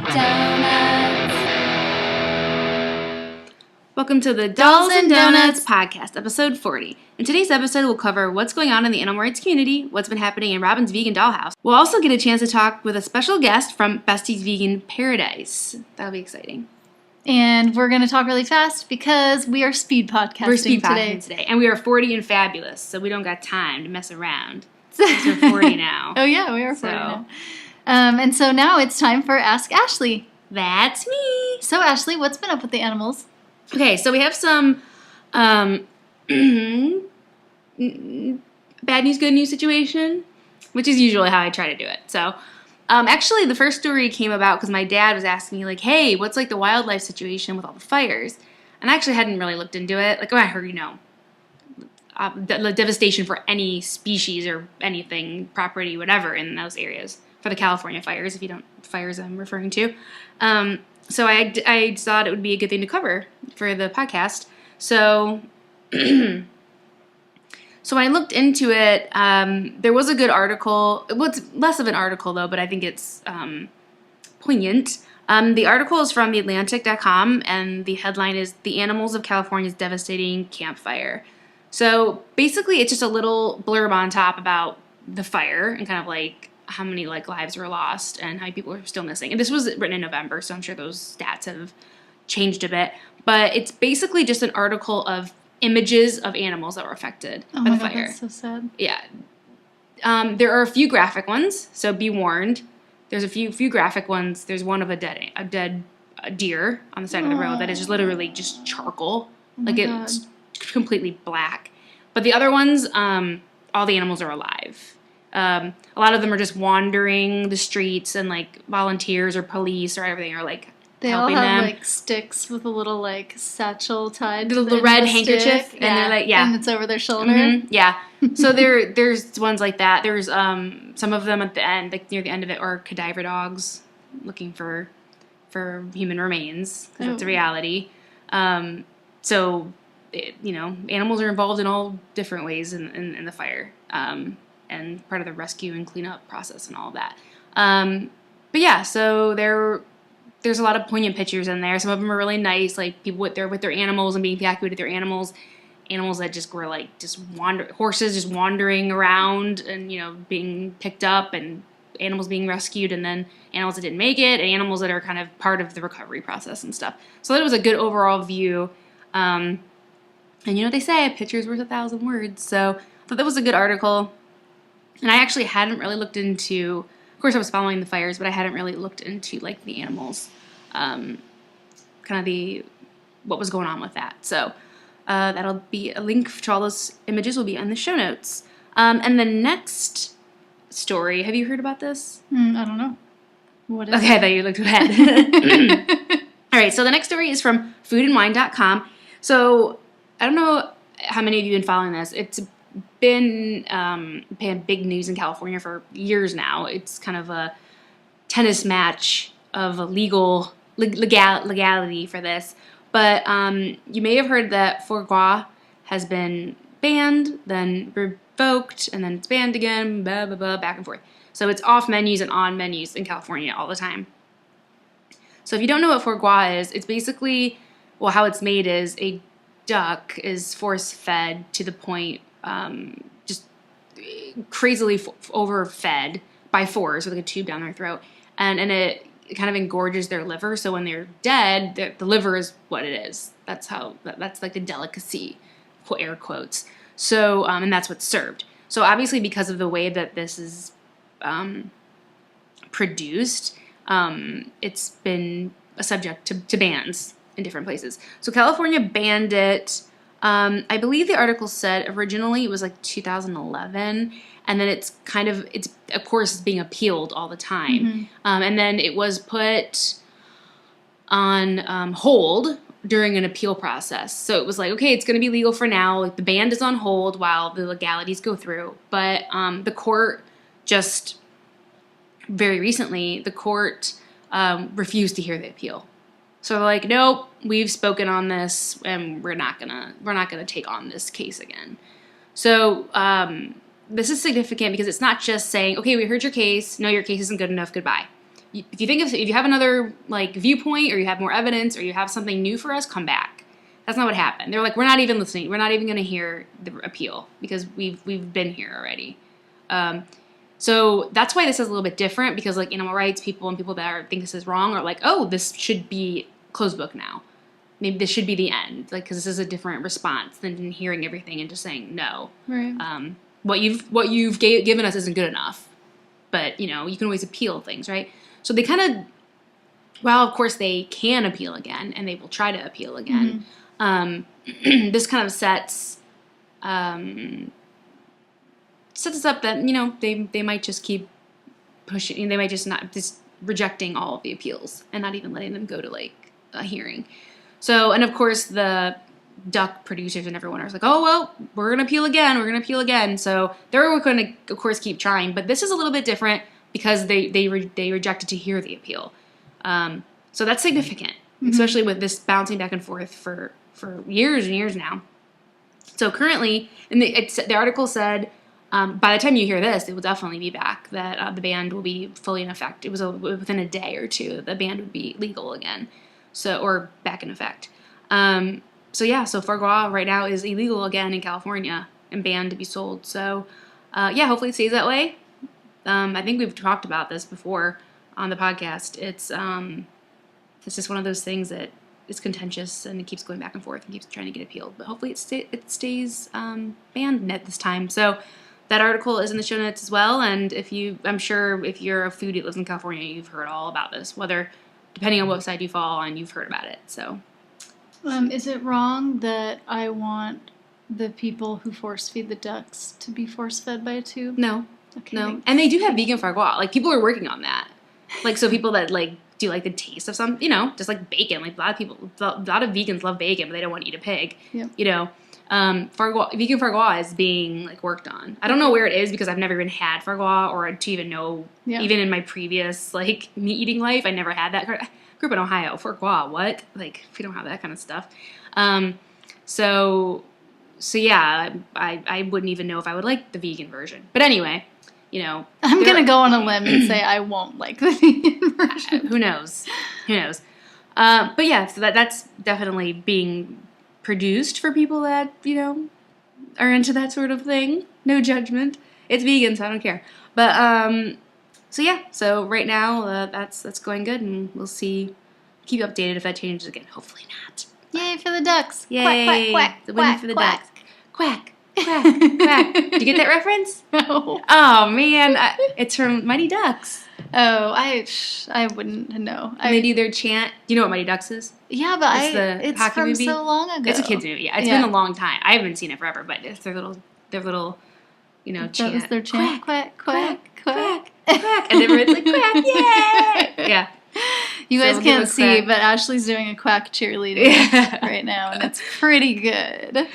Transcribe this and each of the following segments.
Donuts. Welcome to the Dolls and Donuts podcast, episode 40. In today's episode, we'll cover what's going on in the animal rights community, what's been happening in Robin's Vegan Dollhouse. We'll also get a chance to talk with a special guest from Besties Vegan Paradise. That'll be exciting. And we're going to talk really fast because we are speed podcasting today. And we are 40 and fabulous, so we don't got time to mess around. We're 40 now. Oh yeah, we are 40 now. And so now it's time for Ask Ashley. That's me. So Ashley, what's been up with the animals? Okay, so we have some bad news, good news situation, which is usually how I try to do it. So actually, the first story came about because my dad was asking me, like, hey, what's like the wildlife situation with all the fires? And I actually hadn't really looked into it. Like, I heard, the devastation for any species or anything, property, whatever, in those areas for the California fires, if you don't, fires I'm referring to. So I thought it would be a good thing to cover for the podcast. So, so when I looked into it, there was a good article. Well, it's less of an article, though, but I think it's poignant. The article is from theatlantic.com, and the headline is The Animals of California's Devastating Campfire. So basically, it's just a little blurb on top about the fire and kind of like how many like lives were lost and how many people are still missing. And this was written in November, so I'm sure those stats have changed a bit. But it's basically just an article of images of animals that were affected by the fire. God, that's so sad. Yeah. There are a few graphic ones, so be warned. There's a few graphic ones. There's one of a dead deer on the side of the road that is just literally just charcoal. It's completely black. But the other ones, all the animals are alive. A lot of them are just wandering the streets, and like volunteers or police or everything are like helping them. They all have like sticks with a little like satchel tied to the red handkerchief, and they're like, and it's over their shoulder. Mm-hmm. Yeah. So there's ones like that. There's some of them at the end, like near the end of it, are cadaver dogs looking for human remains, because that's a reality. So animals are involved in all different ways in the fire. And part of the rescue and cleanup process and all of that. But yeah, so there's a lot of poignant pictures in there. Some of them are really nice, like people with their animals and being evacuated with their animals that just were like horses just wandering around and being picked up, and animals being rescued, and then animals that didn't make it, and animals that are kind of part of the recovery process and stuff. So that was a good overall view. And they say a picture's worth 1,000 words. So I thought that was a good article. And I actually hadn't really looked into, of course I was following the fires, but I hadn't really looked into like the animals, kind of what was going on with that. So that'll be a link to all those images will be on the show notes. And the next story, have you heard about this? I don't know. What is Okay, I thought you looked ahead. All right, so the next story is from foodandwine.com. So I don't know how many of you have been following this. It's been big news in California for years now. It's kind of a tennis match of a legality for this. But you may have heard that Foie Gras has been banned, then revoked, and then it's banned again, blah, blah, blah, back and forth. So it's off menus and on menus in California all the time. So if you don't know what Foie Gras is, it's basically, how it's made is a duck is force-fed to the point just crazily overfed by force with like a tube down their throat, and it kind of engorges their liver. So when they're dead, the liver is what it is. That's like the delicacy, air quotes. So and that's what's served. So obviously because of the way that this is produced, it's been a subject to bans in different places. So California banned it. I believe the article said originally it was like 2011, and then it's of course being appealed all the time. Mm-hmm. And then it was put on hold during an appeal process. So it was like, okay, it's going to be legal for now. Like the ban is on hold while the legalities go through. But the court just very recently, refused to hear the appeal. So they're like, nope, we've spoken on this, and we're not gonna take on this case again. So this is significant because it's not just saying, okay, we heard your case. No, your case isn't good enough. Goodbye. if you have another like viewpoint, or you have more evidence, or you have something new for us, come back. That's not what happened. They're like, we're not even listening. We're not even going to hear the appeal because we've been here already. So that's why this is a little bit different, because like animal rights people and people that think this is wrong are like, oh, this should be closed book now. Maybe this should be the end, like, because this is a different response than hearing everything and just saying no. Right. What you've given us isn't good enough, but you can always appeal things, right? So they kind of, well, of course they can appeal again, and they will try to appeal again. Mm-hmm. This kind of sets us up that they might just keep pushing. They might just rejecting all of the appeals and not even letting them go to like a hearing. So, and of course the duck producers and everyone are like, oh well, we're gonna appeal again. So they're going to of course keep trying, but this is a little bit different because they rejected to hear the appeal. So that's significant, especially with this bouncing back and forth for years and years now. So currently, and the article said, by the time you hear this, it will definitely be back, that the ban will be fully in effect. It was within a day or two, the ban would be legal again, or back in effect. So foie gras right now is illegal again in California and banned to be sold. So hopefully it stays that way. I think we've talked about this before on the podcast. It's just one of those things that is contentious and it keeps going back and forth and keeps trying to get appealed. But hopefully it stays banned this time. So that article is in the show notes as well. And I'm sure if you're a foodie that lives in California, you've heard all about this. Depending on what side you fall on, you've heard about it. So, is it wrong that I want the people who force feed the ducks to be force fed by a tube? No. Okay. No. And they do have vegan foie gras. Like, people are working on that. Like, so people that like do like the taste of some, just like bacon. Like a lot of vegans love bacon, but they don't want to eat a pig. Yeah. Vegan foie gras is being like worked on. I don't know where it is because I've never even had foie gras or to even know. Yeah. Even in my previous like meat eating life, I never had that. I grew up in Ohio. Foie gras, what? Like, we don't have that kind of stuff. So yeah, I wouldn't even know if I would like the vegan version. But anyway, I'm gonna go on a limb and say I won't like the vegan version. Who knows? But yeah, so that's definitely being produced for people that, are into that sort of thing. No judgment. It's vegan, so I don't care. But, so right now, that's going good, and we'll see. Keep you updated if that changes again. Hopefully not. Yay for the ducks. Yay. Quack, quack, quack. The win for the quack. ducks. Quack, quack, quack. Did you get that reference? No. Oh, man. It's from Mighty Ducks. Oh, I wouldn't know. They do their chant. Do you know what Mighty Ducks is? Yeah, but it's from movie. So long ago. It's a kid's movie. Yeah, it's been a long time. I haven't seen it forever, but it's their little chant. That was their chant. Quack, quack, quack, quack, quack. And everyone's like, quack, yay! Yeah. You guys can't see, but Ashley's doing a quack cheerleading right now, and it's pretty good.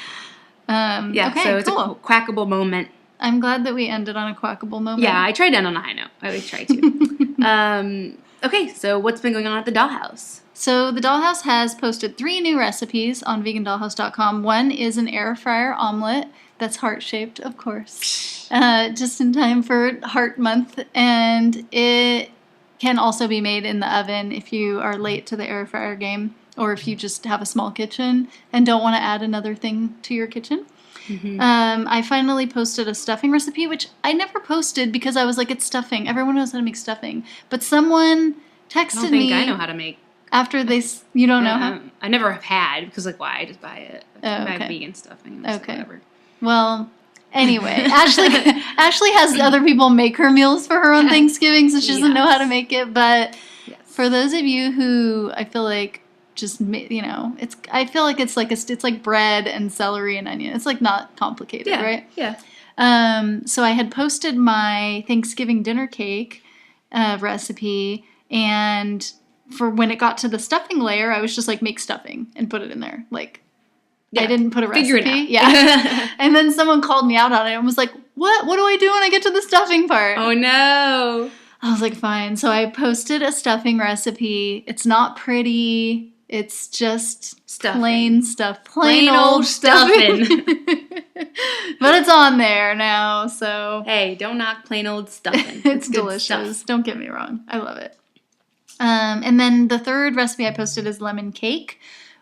Okay, so it's a quackable moment. I'm glad that we ended on a quackable moment. Yeah, I tried to end on a high note. I always try to. Okay, so what's been going on at the dollhouse? So the dollhouse has posted 3 new recipes on vegandollhouse.com. One is an air fryer omelet that's heart-shaped, of course, just in time for Heart Month. And it can also be made in the oven if you are late to the air fryer game, or if you just have a small kitchen and don't want to add another thing to your kitchen. Mm-hmm. I finally posted a stuffing recipe, which I never posted because I was like, it's stuffing. Everyone knows how to make stuffing. But someone texted me. I know how to make. After you don't know how? I never have had, because like, why? I just buy it. I buy vegan stuffing. Okay. Whatever. Well, anyway, Ashley has other people make her meals for her on Thanksgiving, so she doesn't know how to make it. But for those of you who I feel like just, I feel like it's like bread and celery and onion. It's like not complicated, right? Yeah. So I had posted my Thanksgiving dinner cake recipe, and for when it got to the stuffing layer, I was just like, make stuffing and put it in there. Like, I didn't put a recipe. Figure it out. Yeah. And then someone called me out on it and was like, what do I do when I get to the stuffing part? Oh, no. I was like, fine. So I posted a stuffing recipe. It's not pretty. It's just stuffing. Plain stuff. Plain old stuffing. But it's on there now, so. Hey, don't knock plain old stuffing. It's delicious. Don't get me wrong. I love it. And then the third recipe I posted is lemon cake,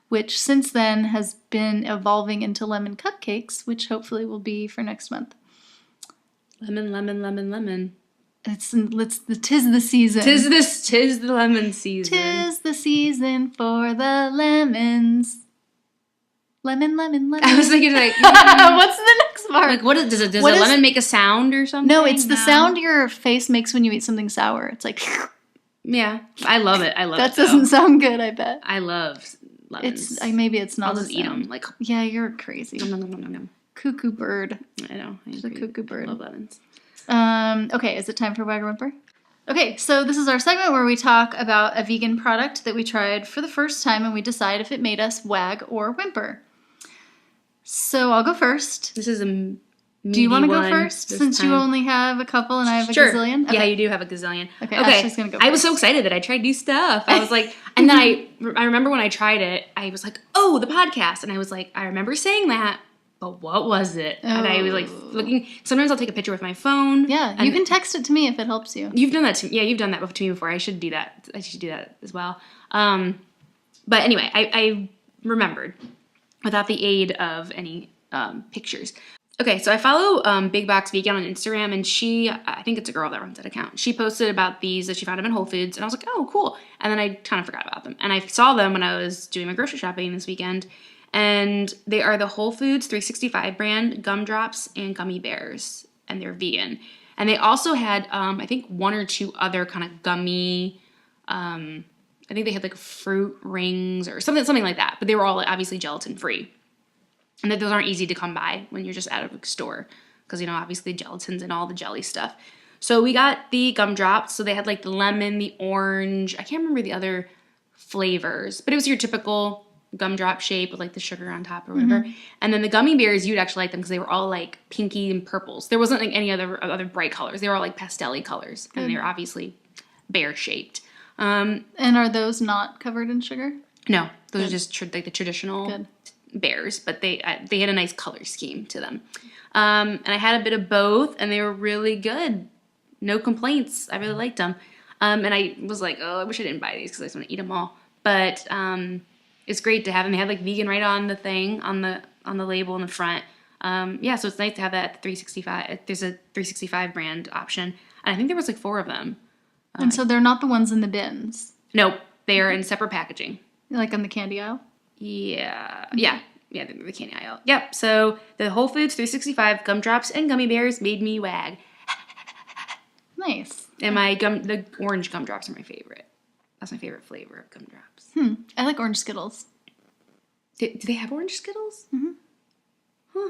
which since then has been evolving into lemon cupcakes, which hopefully will be for next month. Lemon, lemon, lemon, lemon. Tis the season. Tis the lemon season. Tis the season for the lemons. Lemon, lemon, lemon. I was thinking like, what's the next part? Like, what does a lemon make a sound or something? No, it's the sound your face makes when you eat something sour. It's like. Yeah, I love it. That doesn't sound good. I bet. I love lemons. Maybe it's not. I'll just eat them. Like, yeah, you're crazy. Nom, nom, nom, nom, nom. Cuckoo bird. I know. She's a cuckoo bird. I love lemons. Okay, is it time for Wag or Whimper? Okay, so this is our segment where we talk about a vegan product that we tried for the first time and we decide if it made us wag or whimper. So I'll go first. This is a meaty Do you want to go one first this since time. you only have a couple and I have Sure. a gazillion? Okay. Yeah, you do have a gazillion. Okay, Ashley's going to go first. I was so excited that I tried new stuff. I was like, and then I remember when I tried it, I was like, oh, the podcast. And I was like, I remember saying that, but what was it? Oh. And I was like looking, sometimes I'll take a picture with my phone. Yeah, you can text it to me if it helps you. You've done that to me. Yeah, you've done that to me before. I should do that. I should do that as well. But anyway, I remembered without the aid of any pictures. Okay, so I follow Big Box Vegan on Instagram, and I think it's a girl that runs that account. She posted about these that she found them in Whole Foods, and I was like, oh, cool. And then I kind of forgot about them. And I saw them when I was doing my grocery shopping this weekend, and they are the Whole Foods 365 brand Gumdrops and Gummy Bears, and they're vegan. And they also had, I think, one or two other kind of gummy, I think they had like fruit rings or something like that, but they were all obviously gelatin-free. And those aren't easy to come by when you're just out of a store because, you know, obviously gelatins and all the jelly stuff. So we got the Gumdrops. So they had like the lemon, the orange. I can't remember the other flavors, but it was your typical gumdrop shape with like the sugar on top or whatever. Mm-hmm. And then the gummy bears, you'd actually like them because they were all like pinky and purples. There wasn't like any other bright colors. They were all like pastel-y colors. And they're obviously bear shaped. And are those not covered in sugar? No, those are just like the traditional bears, but they had a nice color scheme to them. And I had a bit of both, and they were really good. No complaints. I really liked them. And I was like, oh, I wish I didn't buy these because I just want to eat them all. But it's great to have them. They had like vegan right on the thing, on the label in the front. Yeah, so it's nice to have that at the 365. There's a 365 brand option, and I think there was like 4 of them. And so they're not the ones in the bins? Nope, they are in separate packaging. Like on the candy aisle? Yeah, the candy aisle. Yep, so the Whole Foods 365 Gumdrops and Gummy Bears made me wag. Nice. And the orange Gumdrops are my favorite. That's my favorite flavor of Gumdrops. I like orange Skittles. Do they have orange Skittles? Mm-hmm. Huh.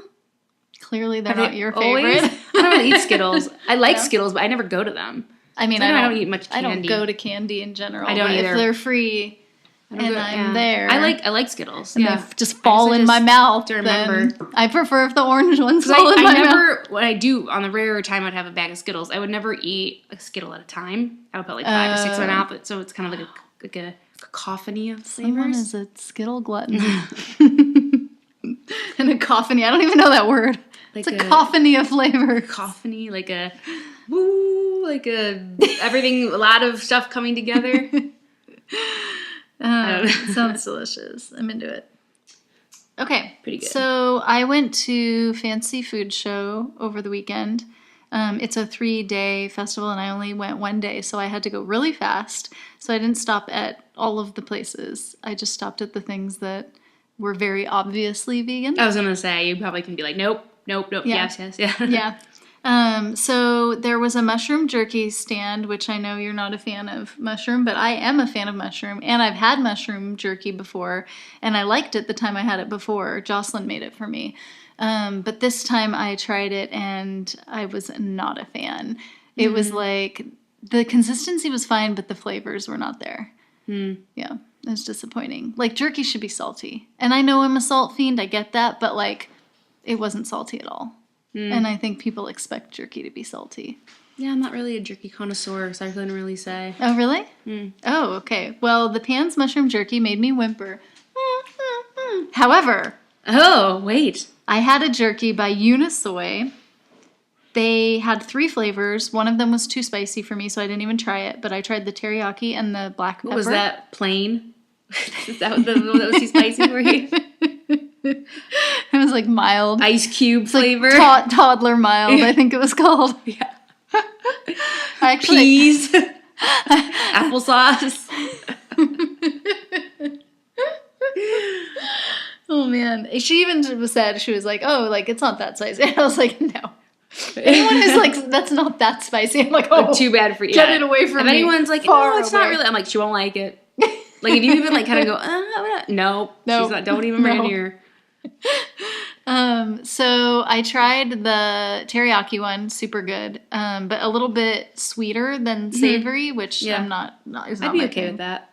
Clearly they're not your favorite. I don't really eat Skittles. I like Skittles, but I never go to them. I mean, I don't eat much candy. I don't go to candy in general. I don't either. If they're free and I'm there. I like Skittles. And they just fall in my mouth. To remember. I prefer if the orange ones fall in my mouth. What I do on the rare time I'd have a bag of Skittles, I would never eat a Skittle at a time. I would put like 5 or 6 in my mouth, so it's kind of like a cacophony of flavors. Someone is a Skittle glutton. And a cacophony. I don't even know that word. Like it's a cacophony of flavor. Cacophony, like a woo, like a everything, a lot of stuff coming together. Sounds delicious. I'm into it. Okay. Pretty good. So I went to Fancy Food Show over the weekend. It's a 3-day festival and I only went 1 day, so I had to go really fast. So I didn't stop at all of the places. I just stopped at the things that were very obviously vegan. I was going to say, you probably can be like, nope, yes, Yeah. So there was a mushroom jerky stand, which I know you're not a fan of mushroom, but I am a fan of mushroom, and I've had mushroom jerky before, and I liked it the time I had it before. Jocelyn made it for me. But this time I tried it, and I was not a fan. It was like, the consistency was fine, but the flavors were not there. Yeah, it was disappointing. Like, jerky should be salty. And I know I'm a salt fiend, I get that, but like, it wasn't salty at all. And I think people expect jerky to be salty. Yeah, I'm not really a jerky connoisseur, so I couldn't really say. Oh, really? Oh, okay. Well, the Pan's mushroom jerky made me whimper. However... Oh, wait. I had a jerky by Unisoy, They had 3 flavors. One of them was too spicy for me, so I didn't even try it. But I tried the teriyaki and the black pepper. What was that? Plain? Is that what that was too spicy for you? It was like mild. Ice cube flavor? Like toddler mild, I think it was called. Yeah. Actually, Peas. Applesauce. Oh man. She even said, she was like, oh, like it's not that spicy. And I was like, no. Anyone who's like, that's not that spicy, I'm like, oh, too bad for you. Get it away from me. If anyone's like, no, it's not really, I'm like, she won't like it. Like, if you even like kind of go, no, she's not, don't even bring it here. So I tried the teriyaki one, super good, but a little bit sweeter than savory, which I'm not is not I'd be my okay thing. with that.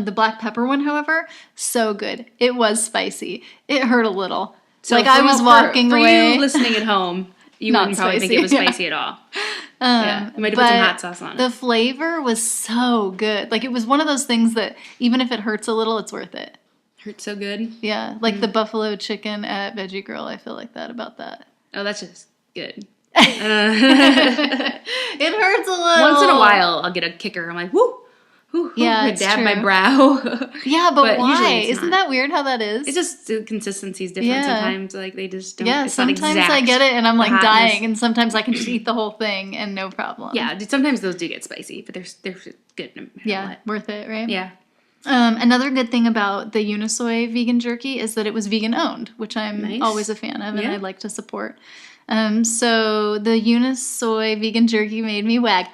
The black pepper one, however, so good. It was spicy. It hurt a little. So like I was walking for away. you listening at home, you Not wouldn't probably spicy, think it was spicy at all. Yeah, you might have put some hot sauce on it. The flavor was so good. Like it was one of those things that even if it hurts a little, it's worth it. Hurts so good. Yeah, like the buffalo chicken at Veggie Grill. I feel like that about that. Oh, that's just good. It hurts a little. Once in a while, I'll get a kicker. I'm like, woo. Yeah, it's dab true. my brow. Yeah, but why? Usually it's Isn't not. that weird how that is? It's just the consistency is different sometimes. Like they just don't. Yeah, it's not sometimes exact, I get it and I'm like hotness. dying, and sometimes I can just eat the whole thing and no problem. Yeah, sometimes those do get spicy, but they're good no matter what. Worth it, right? Yeah. Another good thing about the Unisoy vegan jerky is that it was vegan owned, which I'm always a fan of and I like to support. So the Unisoy vegan jerky made me wag.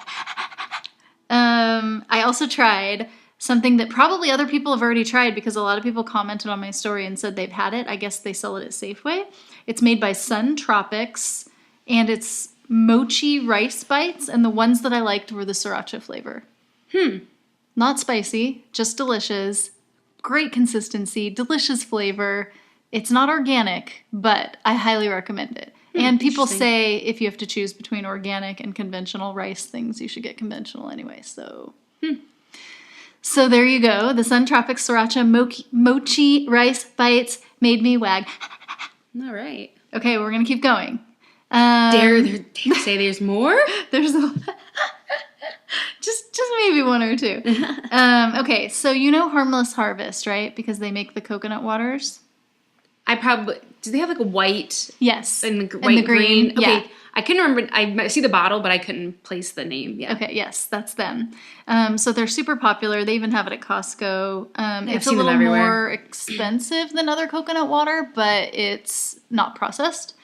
I also tried something that probably other people have already tried because a lot of people commented on my story and said they've had it. I guess they sell it at Safeway. It's made by Suntropics, and it's mochi rice bites, and the ones that I liked were the sriracha flavor. Not spicy, just delicious. Great consistency, delicious flavor. It's not organic, but I highly recommend it. And people say if you have to choose between organic and conventional rice things, you should get conventional anyway. So there you go. The Suntropics Sriracha Mochi Rice Bites made me wag. All right. Okay, we're going to keep going. Dare say there's more? There's just maybe one or two. Okay, so you know Harmless Harvest, right? Because they make the coconut waters. Do they have like a white? Yes. And the white green? Okay. Yeah. I couldn't remember. I see the bottle, but I couldn't place the name. Yeah. Okay, yes, that's them. So they're super popular. They even have it at Costco. It's a seen them little everywhere. more expensive than other coconut water, but it's not processed.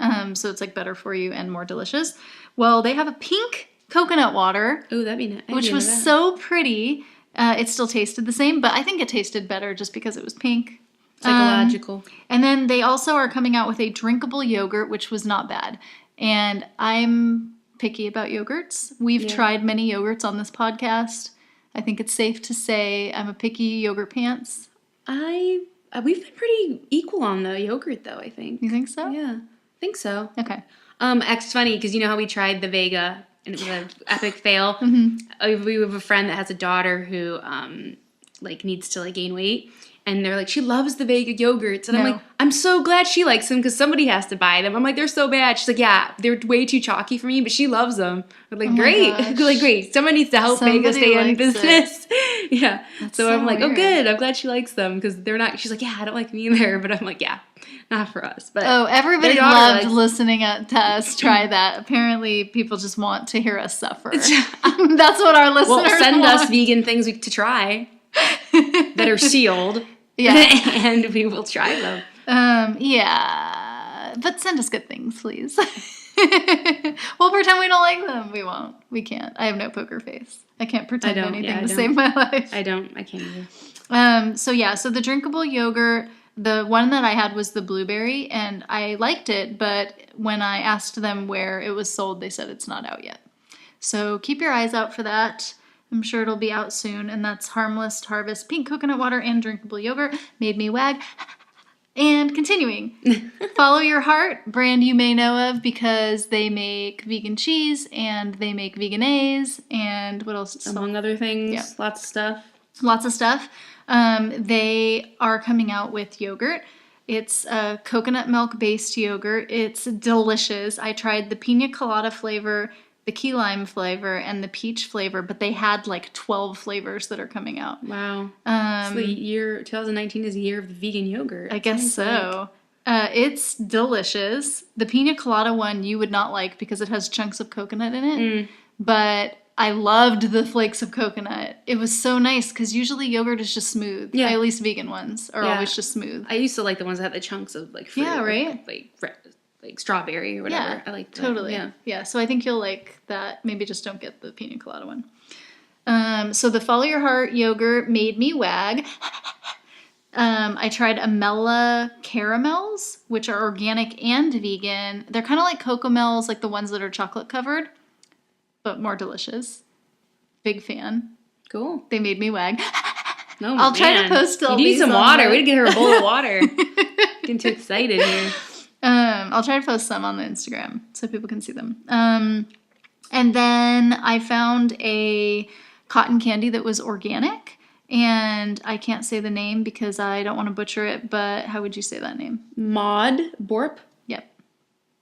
So it's like better for you and more delicious. Well, they have a pink coconut water. Oh, that'd be nice. Which was so pretty. It still tasted the same, but I think it tasted better just because it was pink. Psychological. And then they also are coming out with a drinkable yogurt, which was not bad. And I'm picky about yogurts. We've tried many yogurts on this podcast. I think it's safe to say I'm a picky yogurt pants. We've been pretty equal on the yogurt, though, I think. You think so? Yeah, I think so. Okay. It's funny because you know how we tried the Vega and it was an epic fail? We have a friend that has a daughter who needs to gain weight. And they're like, she loves the Vega yogurts. And I'm like, I'm so glad she likes them because somebody has to buy them. I'm like, they're so bad. She's like, yeah, they're way too chalky for me, but she loves them. I'm like, great. Like, great. Someone needs to help Vega stay in business. Yeah. So I'm like, weird. Oh, good. I'm glad she likes them because they're not. She's like, yeah, I don't like them either. But I'm like, yeah, not for us. But everybody loved listening to us try that. Apparently, people just want to hear us suffer. That's what our listeners want. Send us vegan things to try that are sealed. Yeah. And we will try them. Yeah. But send us good things, please. We'll pretend we don't like them. We won't. We can't. I have no poker face. I can't pretend anything to save my life. I can't either. So the drinkable yogurt, the one that I had was the blueberry, and I liked it, but when I asked them where it was sold, they said it's not out yet. So keep your eyes out for that. I'm sure it'll be out soon, and that's Harmless Harvest pink coconut water and drinkable yogurt. Made me wag. And continuing, Follow Your Heart, brand you may know of because they make vegan cheese and they make veganese and what else? Among other things, lots of stuff. Lots of stuff. They are coming out with yogurt. It's a coconut milk based yogurt. It's delicious. I tried the pina colada flavor, the key lime flavor, and the peach flavor, but they had like 12 flavors that are coming out. Wow. So the year 2019 is the year of the vegan yogurt. I guess so. It's delicious. The pina colada one you would not like because it has chunks of coconut in it, but I loved the flakes of coconut. It was so nice because usually yogurt is just smooth. Yeah. At least vegan ones are always just smooth. I used to like the ones that had the chunks of like fruit. Yeah, right? Like strawberry or whatever. Yeah, I like that. totally. Yeah, so I think you'll like that. Maybe just don't get the pina colada one. So the Follow Your Heart yogurt made me wag. I tried Amella caramels, which are organic and vegan. They're kind of like Cocomels, like the ones that are chocolate covered, but more delicious. Big fan. Cool. They made me wag. No, I'll try to post all these. You need some water. The... We need to get her a bowl of water. Getting too excited here. I'll try to post some on the Instagram so people can see them. And then I found a cotton candy that was organic. And I can't say the name because I don't want to butcher it, but how would you say that name? Borup? Yep.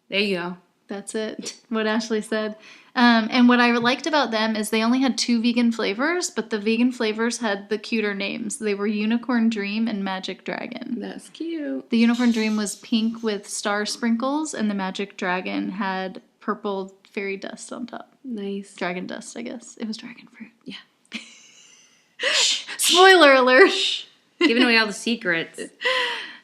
There you go. That's it, what Ashley said. And what I liked about them is they only had 2 vegan flavors, but the vegan flavors had the cuter names. They were Unicorn Dream and Magic Dragon. That's cute. The Unicorn Dream was pink with star sprinkles, and the Magic Dragon had purple fairy dust on top. Nice. Dragon dust, I guess. It was dragon fruit. Yeah. Spoiler alert. Giving away all the secrets.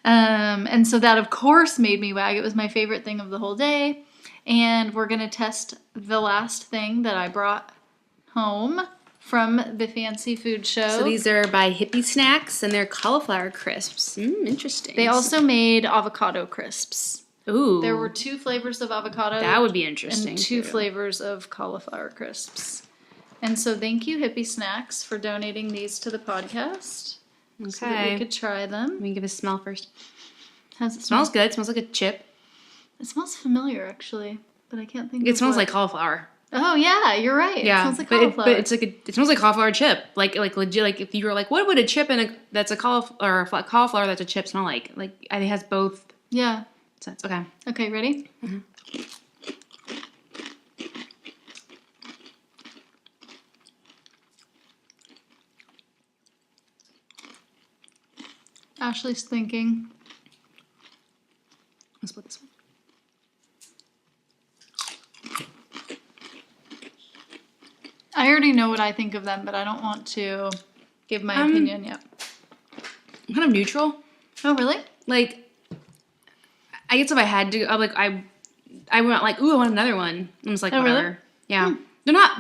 And so that, of course, made me wag. It was my favorite thing of the whole day. And we're going to test the last thing that I brought home from the fancy food show. So these are by Hippie Snacks, and they're cauliflower crisps. Interesting. They also made avocado crisps. Ooh. There were 2 flavors of avocado. That would be interesting. And 2 flavors of cauliflower crisps. And so thank you, Hippie Snacks, for donating these to the podcast. Okay. So that we could try them. Let me give a smell first. How's it Smells good. It smells like a chip. It smells familiar, actually, but I can't think of It smells what. like cauliflower. Oh, yeah, you're right. Yeah, It smells like cauliflower. but it's like it smells like cauliflower chip. Like legit. Like if you were like, what would a chip that's a cauliflower or a cauliflower that's a chip smell like? Like it has both. Yeah. Sense. Okay. Okay, ready? Mm-hmm. Ashley's thinking. Let's split this one. I already know what I think of them, but I don't want to give my opinion yet. I'm kind of neutral. Oh, really? Like, I guess if I had to, I went like, ooh, I want another one. I'm just like, whatever. Really? Yeah.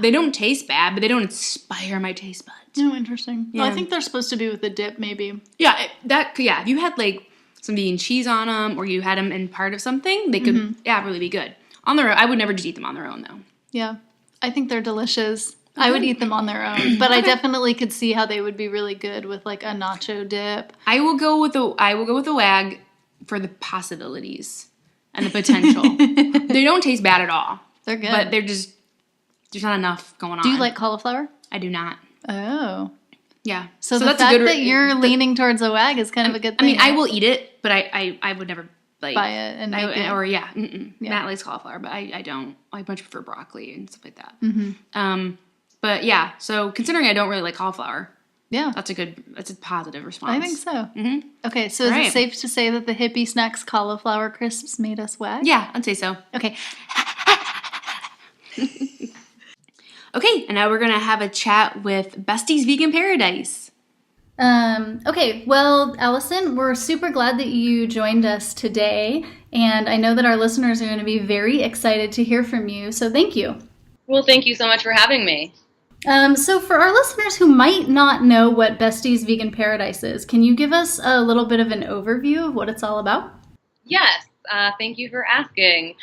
They don't taste bad, but they don't inspire my taste buds. Oh, interesting. Yeah. Well, I think they're supposed to be with a dip, maybe. Yeah, if you had like some vegan cheese on them, or you had them in part of something, they could, really be good. On their own, I would never just eat them on their own, though. Yeah. I think they're delicious. I would eat them on their own, but I definitely could see how they would be really good with like a nacho dip. I will go with the wag for the possibilities and the potential. They don't taste bad at all. They're good. But there's not enough going on. Do you like cauliflower? I do not. Oh. Yeah. So the fact that you're leaning towards a wag is kind of a good thing. I mean, I will eat it, but I would never like buy it and make it. Or Matt likes cauliflower, but I don't. I much prefer broccoli and stuff like that. But yeah, so considering I don't really like cauliflower, that's a positive response. I think so. Okay, so is it safe to say that the Hippie Snacks Cauliflower Crisps made us wag? Yeah, I'd say so. Okay. Okay, and now we're gonna have a chat with Besties Vegan Paradise. Okay, well, Allison, we're super glad that you joined us today, and I know that our listeners are going to be very excited to hear from you, so thank you. Well, thank you so much for having me. So for our listeners who might not know what Besties Vegan Paradise is, can you give us a little bit of an overview of what it's all about? Yes, thank you for asking.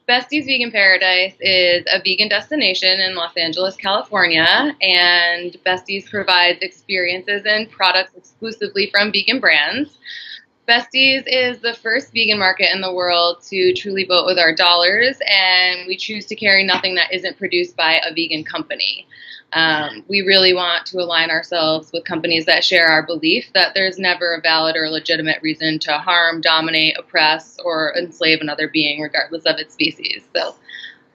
Besties Vegan Paradise is a vegan destination in Los Angeles, California, and Besties provides experiences and products exclusively from vegan brands. Besties is the first vegan market in the world to truly vote with our dollars, and we choose to carry nothing that isn't produced by a vegan company. We really want to align ourselves with companies that share our belief that there's never a valid or legitimate reason to harm, dominate, oppress, or enslave another being, regardless of its species. So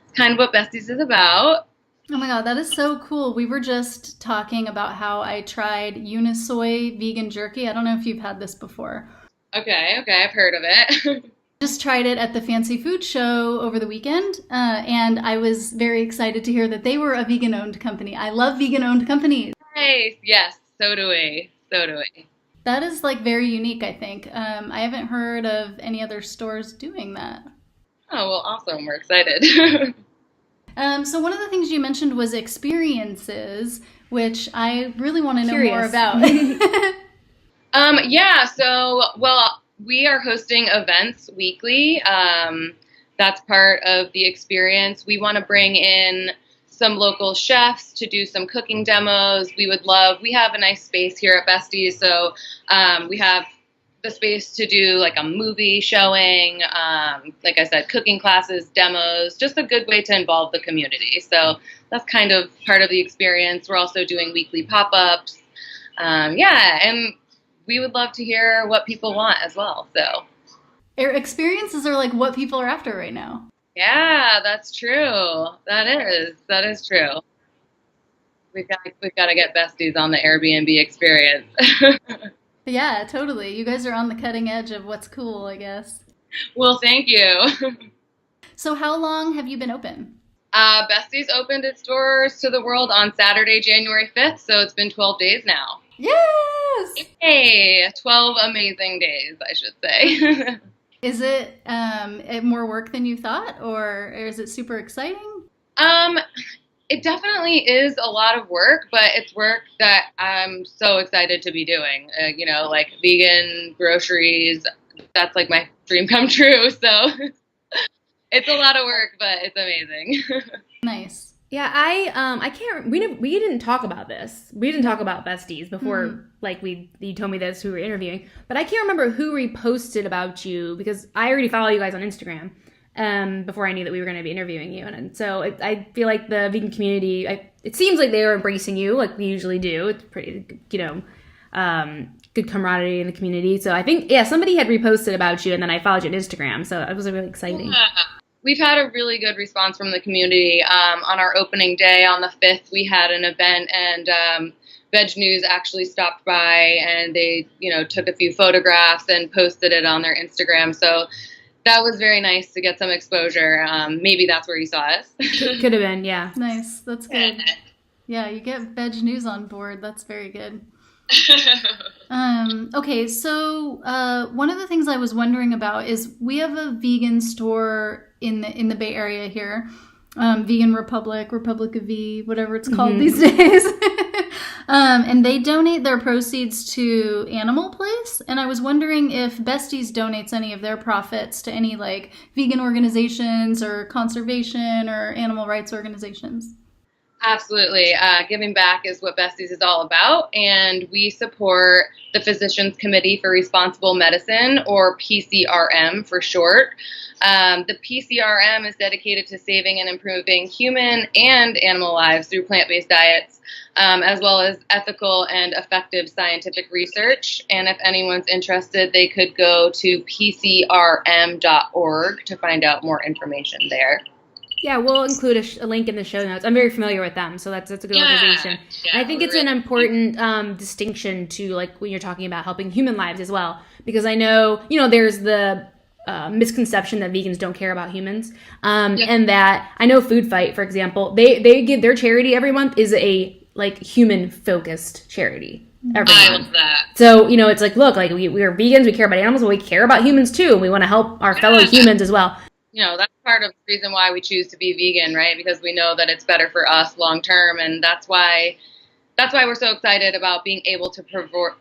it's kind of what Besties is about. Oh my God, that is so cool. We were just talking about how I tried Unisoy vegan jerky. I don't know if you've had this before. Okay, I've heard of it. Just tried it at the Fancy Food Show over the weekend, and I was very excited to hear that they were a vegan-owned company. I love vegan-owned companies. Nice. Yes, so do we. That is like very unique, I think. I haven't heard of any other stores doing that. Oh, well, awesome. We're excited. So one of the things you mentioned was experiences, which I really want to know Curious. more about. We are hosting events weekly. That's part of the experience. We want to bring in some local chefs to do some cooking demos. We have a nice space here at Besties, so we have the space to do like a movie showing, like I said, cooking classes, demos, just a good way to involve the community. So that's kind of part of the experience. We're also doing weekly pop-ups. And we would love to hear what people want as well. So Experiences are like what people are after right now. yeah, that's true. That is true. We've got to get Besties on the Airbnb experience. Yeah, totally. You guys are on the cutting edge of what's cool, I guess. Well, thank you. So how long have you been open? Besties opened its doors to the world on Saturday, January 5th, so it's been 12 days now. Yes! Hey, 12 amazing days, I should say. Is it more work than you thought, or is it super exciting? It definitely is a lot of work, but it's work that I'm so excited to be doing. Like vegan groceries, that's like my dream come true. So it's a lot of work, but it's amazing. Nice. Yeah, I can't. We didn't talk about this. We didn't talk about Besties before. Like you told me this, who we were interviewing, but I can't remember who reposted about you because I already follow you guys on Instagram. Before I knew that we were going to be interviewing you, and so I feel like the vegan community. It seems like they are embracing you, like we usually do. It's pretty, good camaraderie in the community. So I think somebody had reposted about you, and then I followed you on Instagram. So it was really exciting. Yeah. We've had a really good response from the community. On our opening day on the 5th, we had an event, and Veg News actually stopped by, and they, took a few photographs and posted it on their Instagram. So that was very nice to get some exposure. Maybe that's where you saw us. Could have been, yeah. Nice. That's good. Yeah, you get Veg News on board. That's very good. Okay, so one of the things I was wondering about is we have a vegan store in the Bay Area here, Vegan Republic of V, whatever it's called these days, and they donate their proceeds to Animal Place, and I was wondering if Besties donates any of their profits to any like vegan organizations or conservation or animal rights organizations. Absolutely. Giving back is what Besties is all about, and we support the Physicians Committee for Responsible Medicine, or PCRM for short. The PCRM is dedicated to saving and improving human and animal lives through plant-based diets, as well as ethical and effective scientific research. And if anyone's interested, they could go to pcrm.org to find out more information there. Yeah, we'll include a link in the show notes. I'm very familiar with them, so that's a good organization. Yeah, and I think it's an important distinction to, like, when you're talking about helping human lives as well, because I know, there's the misconception that vegans don't care about humans, and that I know Food Fight, for example, they give their charity every month is a like human focused charity. I love that. So, it's like, look, like we are vegans, we care about animals, but we care about humans too, and we want to help our fellow humans as well. That's part of the reason why we choose to be vegan, right? Because we know that it's better for us long term, and that's why we're so excited about being able to promote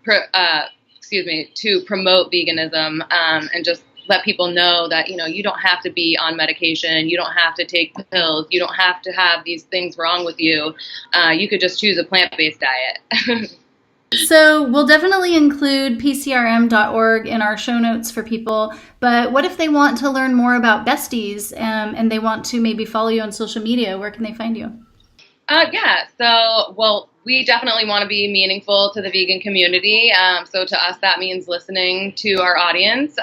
veganism, and just let people know that you don't have to be on medication, you don't have to take pills, you don't have to have these things wrong with you. You could just choose a plant-based diet. So we'll definitely include pcrm.org in our show notes for people. But what if they want to learn more about Besties and they want to maybe follow you on social media? Where can they find you? We definitely want to be meaningful to the vegan community. So to us, that means listening to our audience.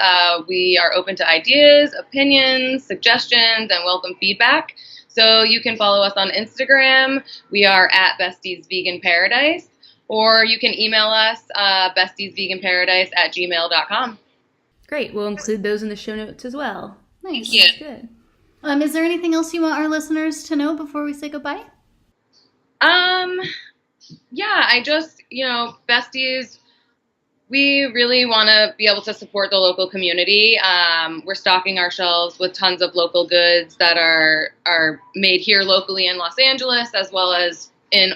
We are open to ideas, opinions, suggestions, and welcome feedback. So you can follow us on Instagram. We are at Besties Vegan Paradise. Or you can email us, bestiesveganparadise@gmail.com. Great. We'll include those in the show notes as well. Nice. Thank you. That's good. Is there anything else you want our listeners to know before we say goodbye? Besties, we really want to be able to support the local community. We're stocking our shelves with tons of local goods that are made here locally in Los Angeles, as well as in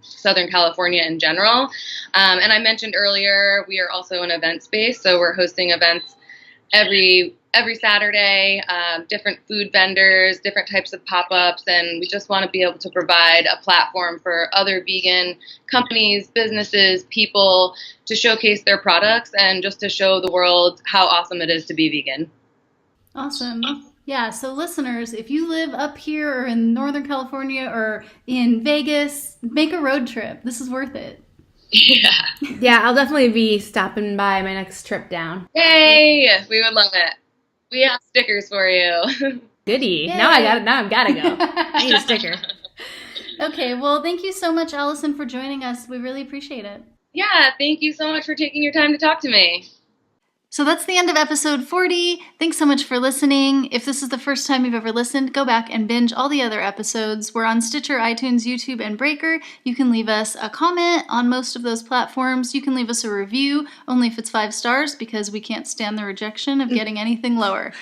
Southern California in general. And I mentioned earlier, we are also an event space, so we're hosting events every Saturday, different food vendors, different types of pop-ups, and we just want to be able to provide a platform for other vegan companies, businesses, people to showcase their products and just to show the world how awesome it is to be vegan. Awesome. Yeah, so listeners, if you live up here or in Northern California or in Vegas, make a road trip. This is worth it. Yeah, I'll definitely be stopping by my next trip down. Yay! We would love it. We have stickers for you. Goody. Yay. Now I've got to go. I need a sticker. Okay, well, thank you so much, Allison, for joining us. We really appreciate it. Yeah, thank you so much for taking your time to talk to me. So that's the end of episode 40. Thanks so much for listening. If this is the first time you've ever listened, go back and binge all the other episodes. We're on Stitcher, iTunes, YouTube, and Breaker. You can leave us a comment on most of those platforms. You can leave us a review, only if it's 5 stars, because we can't stand the rejection of getting anything lower.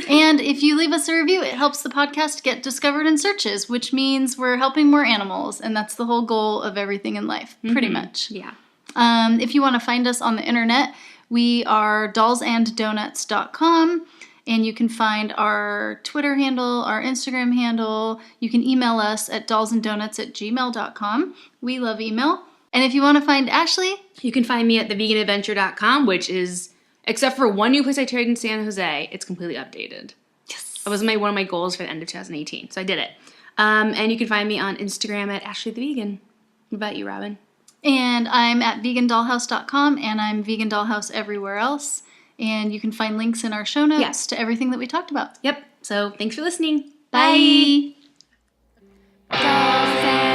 And if you leave us a review, it helps the podcast get discovered in searches, which means we're helping more animals, and that's the whole goal of everything in life, pretty much. Yeah. If you want to find us on the internet, we are dollsanddonuts.com, and you can find our Twitter handle, our Instagram handle. You can email us at dollsanddonuts@gmail.com. We love email. And if you want to find Ashley, You can find me at theveganadventure.com, which is, except for one new place I tried in San Jose, it's completely updated. yes. It was one of my goals for the end of 2018, so I did it. And you can find me on Instagram at Ashley the Vegan. What about you, Robin? And I'm at vegandollhouse.com, and I'm Vegan Dollhouse everywhere else. And you can find links in our show notes to everything that we talked about. Yep. So thanks for listening. Bye. Bye.